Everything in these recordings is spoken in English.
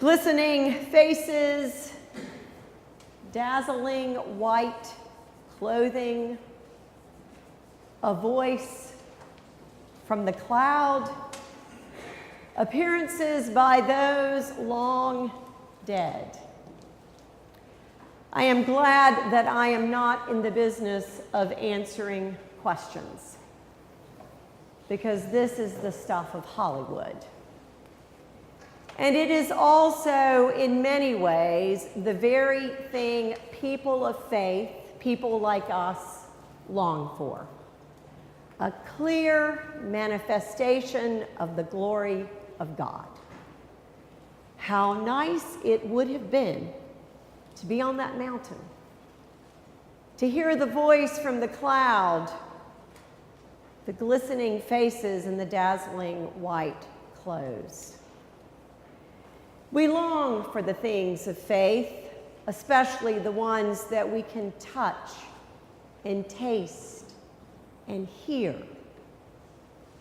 glistening faces, dazzling white clothing, a voice from the cloud, appearances by those long dead. I am glad that I am not in the business of answering questions, because this is the stuff of Hollywood. And it is also, in many ways, the very thing people of faith, people like us, long for. A clear manifestation of the glory of God. How nice it would have been to be on that mountain, to hear the voice from the cloud, the glistening faces and the dazzling white clothes. We long for the things of faith, especially the ones that we can touch and taste and hear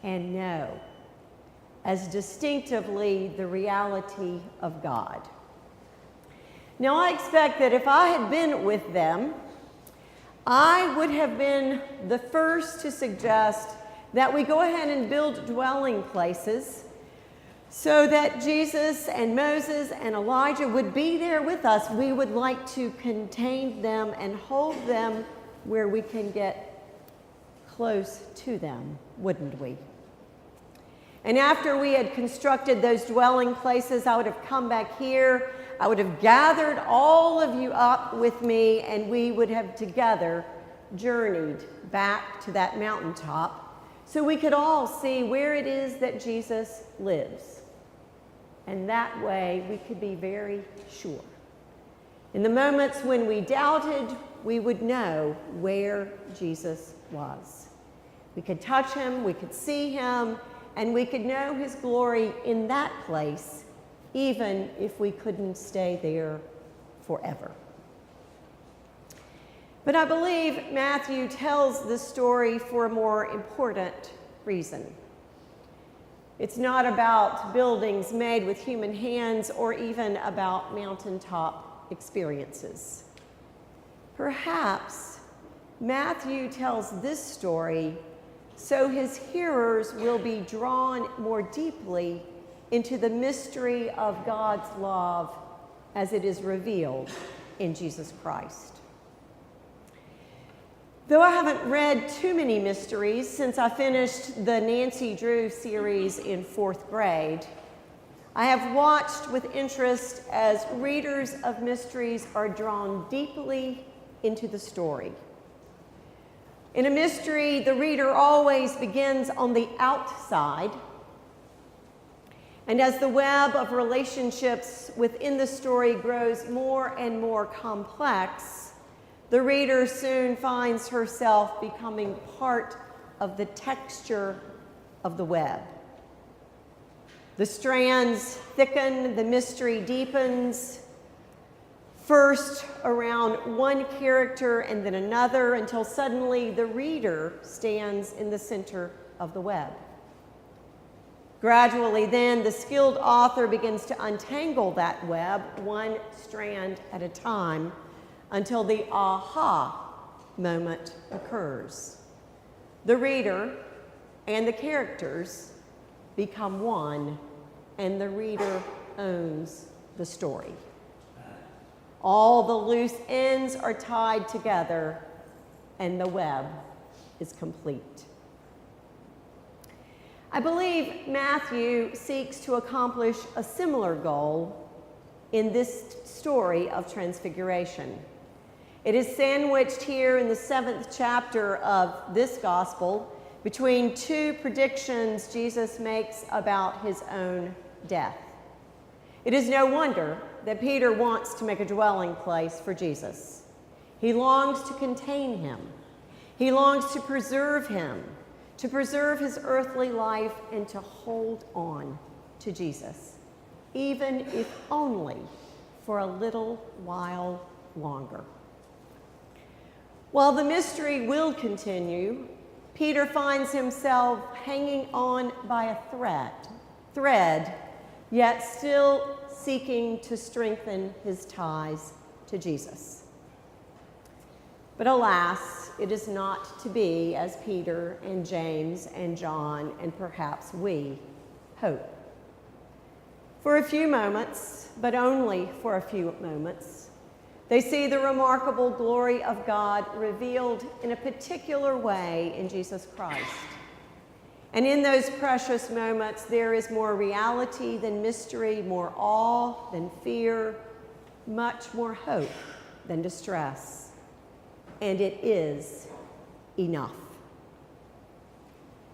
and know as distinctively the reality of God. Now, I expect that if I had been with them, I would have been the first to suggest that we go ahead and build dwelling places so that Jesus and Moses and Elijah would be there with us. We would like to contain them and hold them where we can get close to them, wouldn't we? And after we had constructed those dwelling places, I would have come back here. I would have gathered all of you up with me, and we would have together journeyed back to that mountaintop so we could all see where it is that Jesus lives. And that way we could be very sure. In the moments when we doubted, we would know where Jesus was. We could touch him, we could see him, and we could know his glory in that place, even if we couldn't stay there forever. But I believe Matthew tells this story for a more important reason. It's not about buildings made with human hands or even about mountaintop experiences. Perhaps Matthew tells this story so his hearers will be drawn more deeply into the mystery of God's love as it is revealed in Jesus Christ. Though I haven't read too many mysteries since I finished the Nancy Drew series in 4th grade, I have watched with interest as readers of mysteries are drawn deeply into the story. In a mystery, the reader always begins on the outside, and as the web of relationships within the story grows more and more complex, the reader soon finds herself becoming part of the texture of the web. The strands thicken, the mystery deepens, first around one character and then another, until suddenly the reader stands in the center of the web. Gradually then, the skilled author begins to untangle that web, one strand at a time, until the aha moment occurs. The reader and the characters become one, and the reader owns the story. All the loose ends are tied together, and the web is complete. I believe Matthew seeks to accomplish a similar goal in this story of Transfiguration. It is sandwiched here in the 7th chapter of this gospel between two predictions Jesus makes about his own death. It is no wonder that Peter wants to make a dwelling place for Jesus. He longs to contain him. He longs to preserve him, to preserve his earthly life, and to hold on to Jesus, even if only for a little while longer. While the mystery will continue, Peter finds himself hanging on by a thread yet still seeking to strengthen his ties to Jesus. But alas, it is not to be as Peter and James and John and perhaps we hope. For a few moments, but only for a few moments, they see the remarkable glory of God revealed in a particular way in Jesus Christ. And in those precious moments, there is more reality than mystery, more awe than fear, much more hope than distress. And it is enough.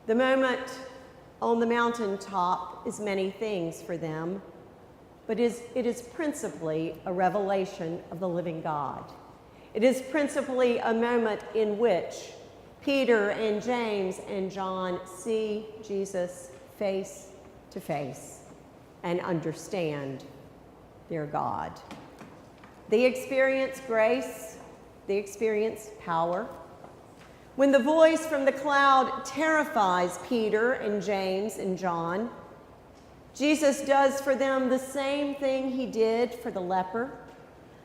The moment on the mountaintop is many things for them, but it is principally a revelation of the living God. It is principally a moment in which Peter and James and John see Jesus face to face and understand their God. They experience grace, they experience power. When the voice from the cloud terrifies Peter and James and John, Jesus does for them the same thing he did for the leper,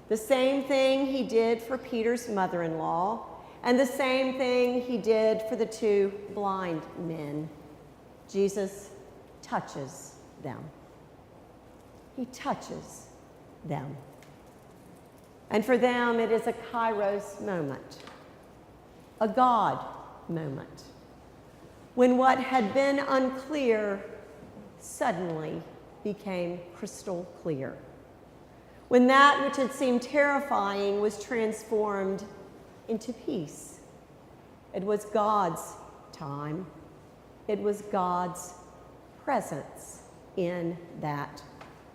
the same thing he did for Peter's mother-in-law, and the same thing he did for the two blind men. Jesus touches them. He touches them. And for them, it is a kairos moment, a God moment, when what had been unclear suddenly became crystal clear. When that which had seemed terrifying was transformed into peace. It was God's time. It was God's presence in that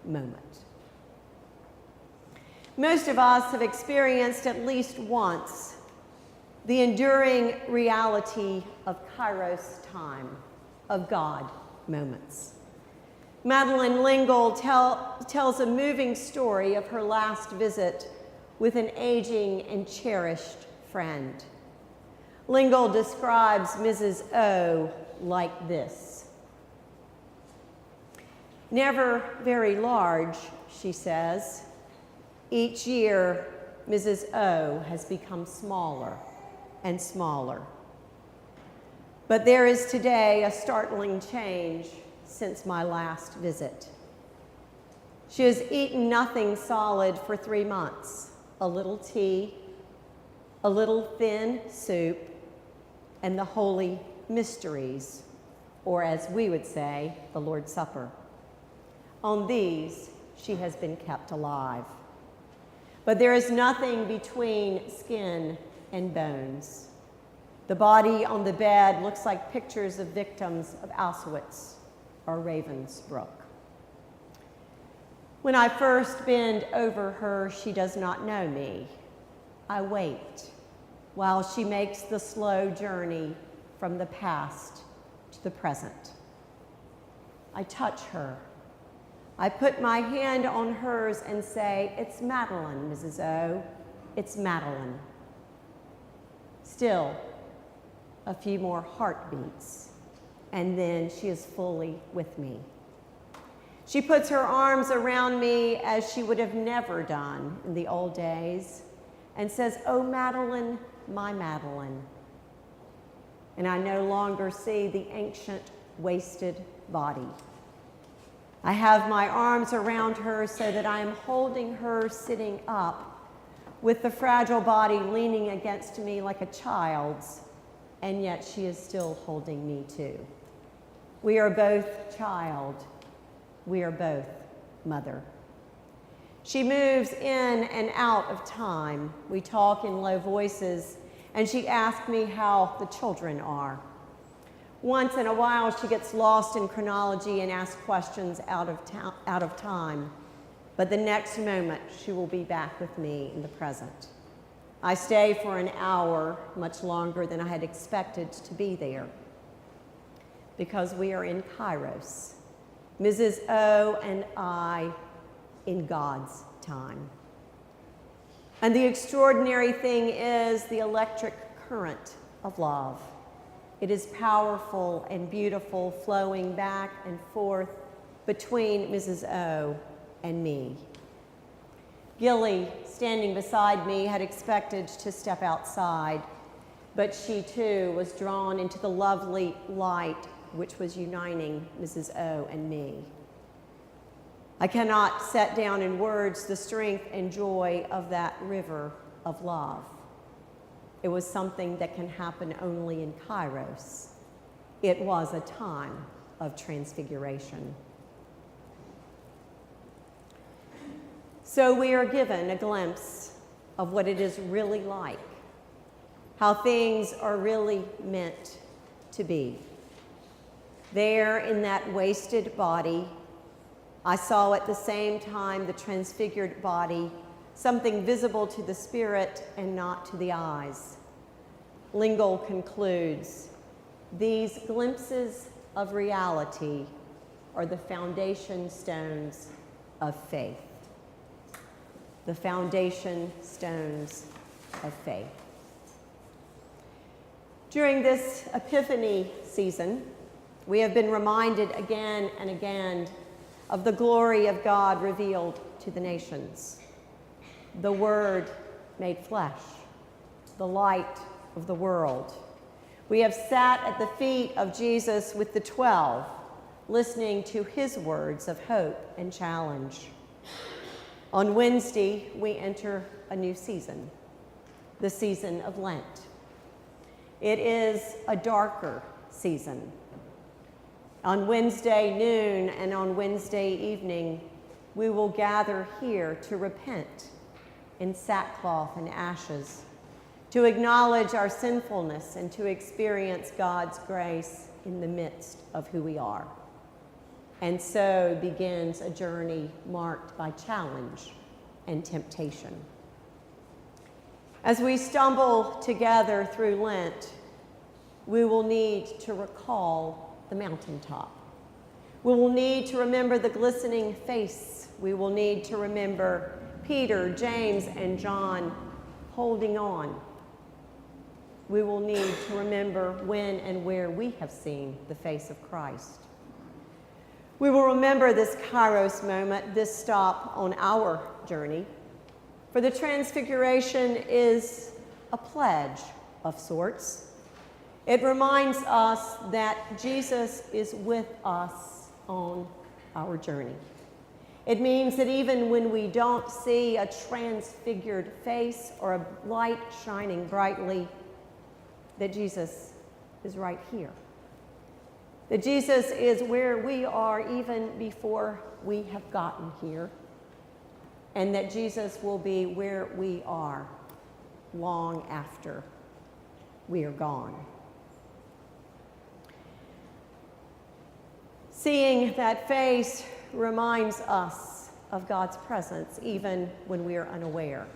moment. Most of us have experienced at least once the enduring reality of kairos time, of God moments. Madeleine L'Engle tells a moving story of her last visit with an aging and cherished friend. L'Engle describes Mrs. O like this. Never very large, she says. Each year, Mrs. O has become smaller and smaller. But there is today a startling change since my last visit. She has eaten nothing solid for 3 months, a little tea, a little thin soup, and the holy mysteries, or as we would say, the Lord's Supper. On these, she has been kept alive. But there is nothing between skin and bones. The body on the bed looks like pictures of victims of Auschwitz or Ravensbrück. When I first bend over her, she does not know me. I wait while she makes the slow journey from the past to the present. I touch her. I put my hand on hers and say, "It's Madeleine, Mrs. O. It's Madeleine." Still, a few more heartbeats, and then she is fully with me. She puts her arms around me as she would have never done in the old days and says, "Oh, Madeleine, my Madeleine." And I no longer see the ancient, wasted body. I have my arms around her so that I am holding her sitting up with the fragile body leaning against me like a child's, and yet she is still holding me too. We are both child. We are both mother. She moves in and out of time. We talk in low voices, and she asks me how the children are. Once in a while, she gets lost in chronology and asks questions out of time. But the next moment, she will be back with me in the present. I stay for an hour, much longer than I had expected to be there, because we are in Kairos, Mrs. O and I, in God's time. And the extraordinary thing is the electric current of love. It is powerful and beautiful, flowing back and forth between Mrs. O and me. Gilly, standing beside me, had expected to step outside, but she too was drawn into the lovely light which was uniting Mrs. O and me. I cannot set down in words the strength and joy of that river of love. It was something that can happen only in Kairos. It was a time of transfiguration. So we are given a glimpse of what it is really like, how things are really meant to be. There in that wasted body, I saw at the same time the transfigured body, something visible to the spirit and not to the eyes. Lingle concludes, these glimpses of reality are the foundation stones of faith. The foundation stones of faith. During this Epiphany season, we have been reminded again and again of the glory of God revealed to the nations. The Word made flesh, the light of the world. We have sat at the feet of Jesus with the 12, listening to his words of hope and challenge. On Wednesday, we enter a new season, the season of Lent. It is a darker season. On Wednesday noon and on Wednesday evening, we will gather here to repent in sackcloth and ashes, to acknowledge our sinfulness and to experience God's grace in the midst of who we are. And so begins a journey marked by challenge and temptation. As we stumble together through Lent, we will need to recall the mountaintop. We will need to remember the glistening face. We will need to remember Peter, James, and John holding on. We will need to remember when and where we have seen the face of Christ. We will remember this Kairos moment, this stop on our journey, for the Transfiguration is a pledge of sorts. It reminds us that Jesus is with us on our journey. It means that even when we don't see a transfigured face or a light shining brightly, that Jesus is right here. That Jesus is where we are even before we have gotten here, and that Jesus will be where we are long after we are gone. Seeing that face reminds us of God's presence even when we are unaware.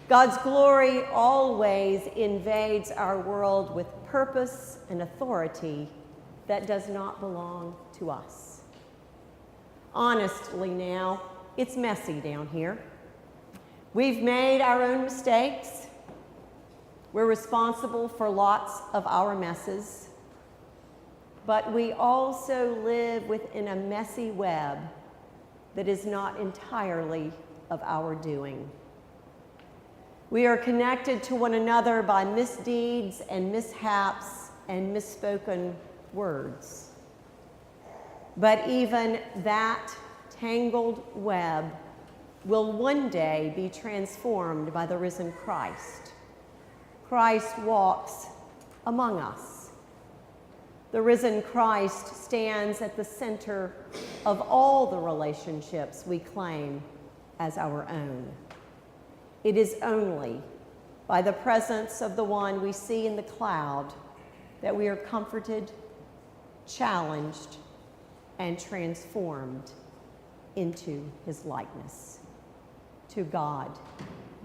God's glory always invades our world with purpose and authority that does not belong to us. Honestly now, it's messy down here. We've made our own mistakes. We're responsible for lots of our messes. But we also live within a messy web that is not entirely of our doing. We are connected to one another by misdeeds and mishaps and misspoken words. But even that tangled web will one day be transformed by the risen Christ. Christ walks among us. The risen Christ stands at the center of all the relationships we claim as our own. It is only by the presence of the one we see in the cloud that we are comforted, challenged, and transformed into his likeness. To God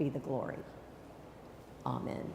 be the glory. Amen.